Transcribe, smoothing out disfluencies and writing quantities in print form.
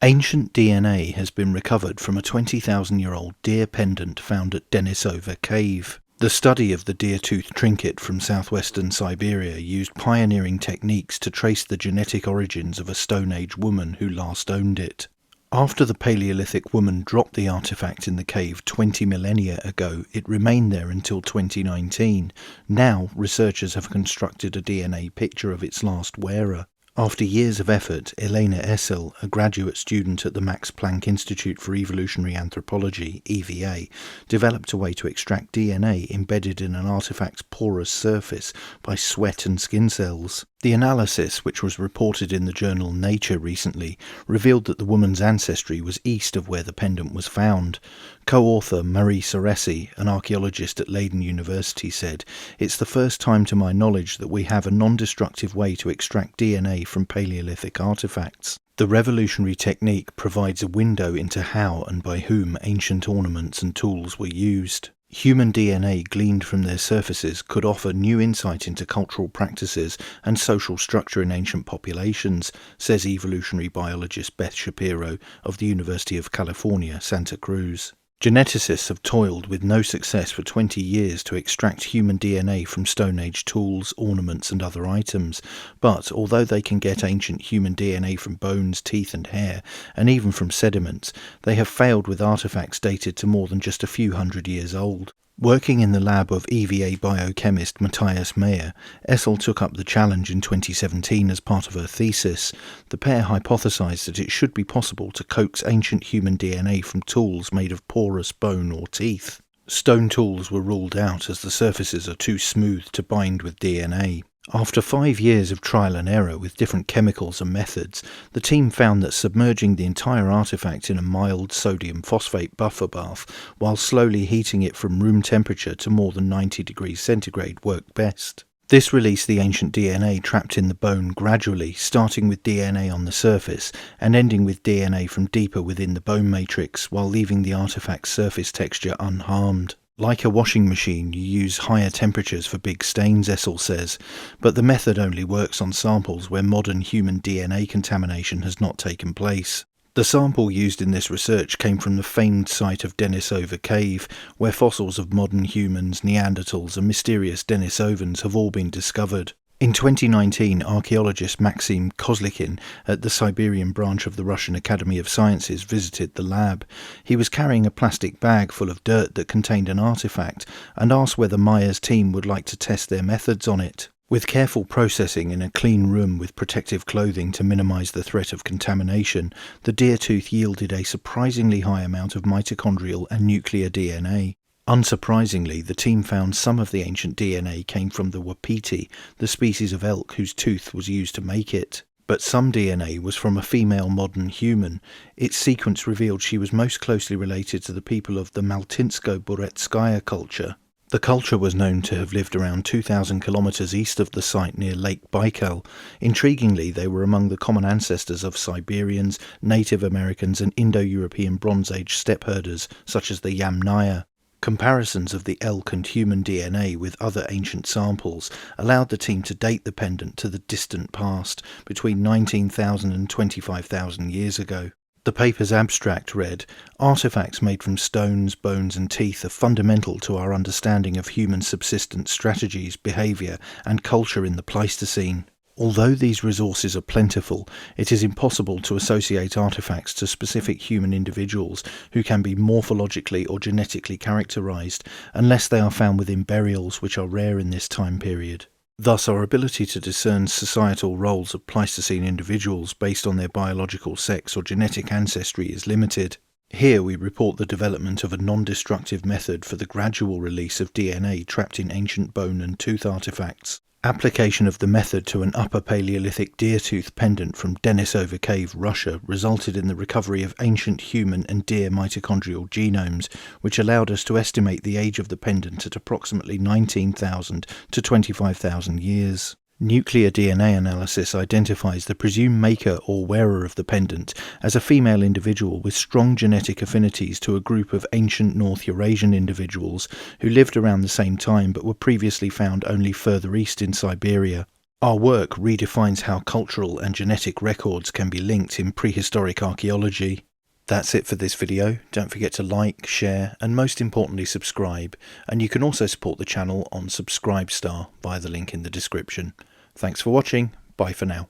Ancient DNA has been recovered from a 20,000-year-old deer pendant found at Denisova Cave. The study of the deer-tooth trinket from southwestern Siberia used pioneering techniques to trace the genetic origins of a Stone Age woman who last owned it. After the Palaeolithic woman dropped the artifact in the cave 20 millennia ago, it remained there until 2019. Now, researchers have constructed a DNA picture of its last wearer. After years of effort, Elena Essel, a graduate student at the Max Planck Institute for Evolutionary Anthropology, EVA, developed a way to extract DNA embedded in an artifact's porous surface by sweat and skin cells. The analysis, which was reported in the journal Nature recently, revealed that the woman's ancestry was east of where the pendant was found. Co-author Marie Soresi, an archaeologist at Leiden University, said, "It's the first time to my knowledge that we have a non-destructive way to extract DNA from Paleolithic artifacts. The revolutionary technique provides a window into how and by whom ancient ornaments and tools were used." Human DNA gleaned from their surfaces could offer new insight into cultural practices and social structure in ancient populations, says evolutionary biologist Beth Shapiro of the University of California, Santa Cruz. Geneticists have toiled with no success for 20 years to extract human DNA from Stone Age tools, ornaments and other items, but although they can get ancient human DNA from bones, teeth and hair, and even from sediments, they have failed with artifacts dated to more than just a few hundred years old. Working in the lab of EVA biochemist Matthias Meyer, Essel took up the challenge in 2017 as part of her thesis. The pair hypothesized that it should be possible to coax ancient human DNA from tools made of porous bone or teeth. Stone tools were ruled out as the surfaces are too smooth to bind with DNA. After 5 years of trial and error with different chemicals and methods, the team found that submerging the entire artifact in a mild sodium phosphate buffer bath while slowly heating it from room temperature to more than 90 degrees centigrade worked best. This released the ancient DNA trapped in the bone gradually, starting with DNA on the surface and ending with DNA from deeper within the bone matrix, while leaving the artifact's surface texture unharmed. Like a washing machine, you use higher temperatures for big stains, Essel says, but the method only works on samples where modern human DNA contamination has not taken place. The sample used in this research came from the famed site of Denisova Cave, where fossils of modern humans, Neanderthals and mysterious Denisovans have all been discovered. In 2019, archaeologist Maxim Kozlikin at the Siberian branch of the Russian Academy of Sciences visited the lab. He was carrying a plastic bag full of dirt that contained an artifact and asked whether Meyer's team would like to test their methods on it. With careful processing in a clean room with protective clothing to minimize the threat of contamination, the deer tooth yielded a surprisingly high amount of mitochondrial and nuclear DNA. Unsurprisingly, the team found some of the ancient DNA came from the wapiti, the species of elk whose tooth was used to make it. But some DNA was from a female modern human. Its sequence revealed she was most closely related to the people of the Maltinsko-Buretskaya culture. The culture was known to have lived around 2,000 kilometers east of the site near Lake Baikal. Intriguingly, they were among the common ancestors of Siberians, Native Americans and Indo-European Bronze Age steppe herders such as the Yamnaya. Comparisons of the elk and human DNA with other ancient samples allowed the team to date the pendant to the distant past, between 19,000 and 25,000 years ago. The paper's abstract read, "Artifacts made from stones, bones and teeth are fundamental to our understanding of human subsistence strategies, behaviour and culture in the Pleistocene. Although these resources are plentiful, it is impossible to associate artifacts to specific human individuals who can be morphologically or genetically characterized unless they are found within burials, which are rare in this time period. Thus, our ability to discern societal roles of Pleistocene individuals based on their biological sex or genetic ancestry is limited." Here we report the development of a non-destructive method for the gradual release of DNA trapped in ancient bone and tooth artifacts. Application of the method to an Upper Paleolithic deer-tooth pendant from Denisova Cave, Russia, resulted in the recovery of ancient human and deer mitochondrial genomes, which allowed us to estimate the age of the pendant at approximately 19,000 to 25,000 years. Nuclear DNA analysis identifies the presumed maker or wearer of the pendant as a female individual with strong genetic affinities to a group of ancient North Eurasian individuals who lived around the same time but were previously found only further east in Siberia. Our work redefines how cultural and genetic records can be linked in prehistoric archaeology. That's it for this video. Don't forget to like, share, and most importantly subscribe, and you can also support the channel on Subscribestar via the link in the description. Thanks for watching. Bye for now.